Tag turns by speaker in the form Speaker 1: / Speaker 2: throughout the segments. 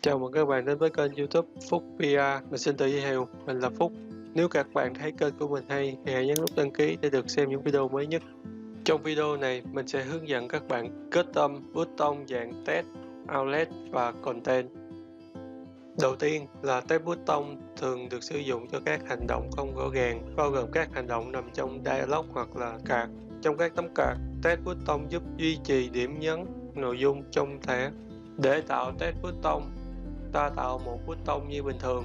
Speaker 1: Chào mừng các bạn đến với kênh YouTube Phúc PR. Mình xin tự giới thiệu, mình là Phúc. Nếu các bạn thấy kênh của mình hay thì hãy nhấn nút đăng ký để được xem những video mới nhất. Trong video này, mình sẽ hướng dẫn các bạn kết âm button dạng test, outlet và content. Đầu tiên là test button thường được sử dụng cho các hành động không rõ ràng, bao gồm các hành động nằm trong dialog hoặc là card. Trong các tấm card, test button giúp duy trì điểm nhấn nội dung trong thẻ. Để tạo test button, ta tạo một button như bình thường.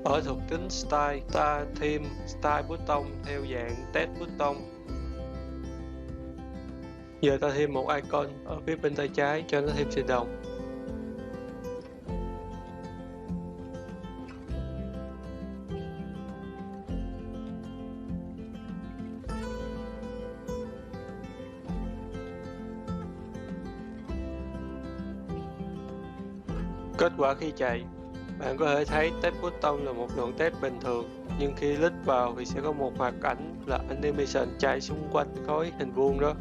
Speaker 1: Ở thuộc tính Style, ta thêm Style button theo dạng Text button. Giờ ta thêm một icon ở phía bên tay trái cho nó thêm sinh động. Kết quả khi chạy, bạn có thể thấy Text button là một đoạn text bình thường, nhưng khi click vào thì sẽ có một hoạt ảnh là animation chạy xung quanh khối hình vuông đó.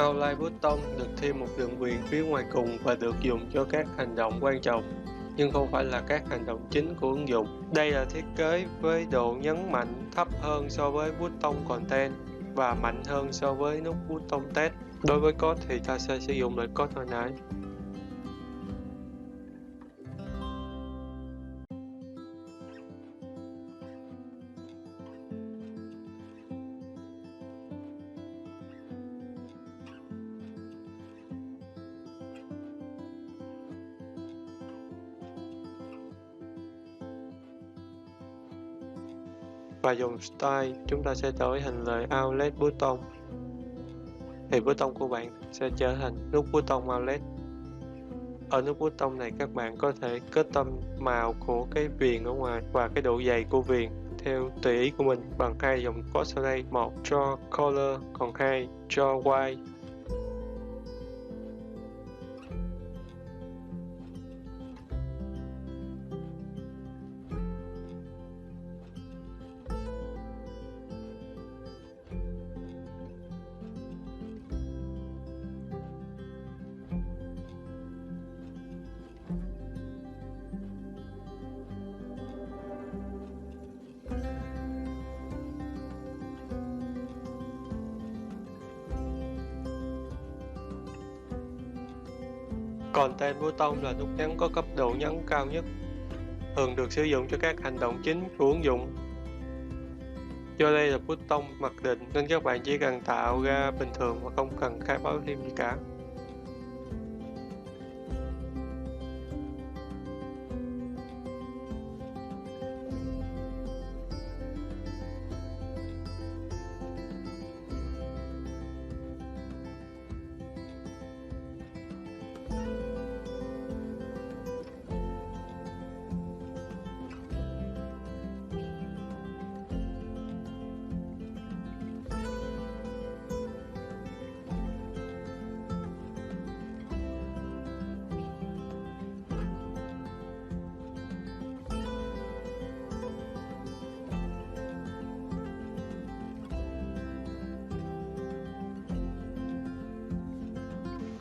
Speaker 1: Outline button được thêm một đường viền phía ngoài cùng và được dùng cho các hành động quan trọng, nhưng không phải là các hành động chính của ứng dụng. Đây là thiết kế với độ nhấn mạnh thấp hơn so với button content và mạnh hơn so với nút button text. Đối với code thì ta sẽ sử dụng loại code hồi nãy. Và dùng style, chúng ta sẽ đổi hình lời outlet button. Thì button của bạn sẽ trở thành nút button outlet. Ở nút button này các bạn có thể kết tâm màu của cái viền ở ngoài và cái độ dày của viền theo tùy ý của mình bằng hai dòng code sau đây. Một draw color, còn hai draw white. Content button là nút nhấn có cấp độ nhấn cao nhất, thường được sử dụng cho các hành động chính của ứng dụng. Do đây là button mặc định nên các bạn chỉ cần tạo ra bình thường mà không cần khai báo thêm gì cả.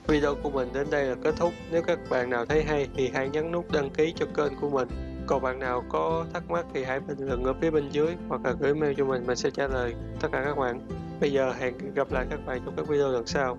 Speaker 1: Video của mình đến đây là kết thúc. Nếu các bạn nào thấy hay thì hãy nhấn nút đăng ký cho kênh của mình. Còn bạn nào có thắc mắc thì hãy bình luận ở phía bên dưới hoặc là gửi mail cho mình sẽ trả lời tất cả các bạn. Bây giờ hẹn gặp lại các bạn trong các video lần sau.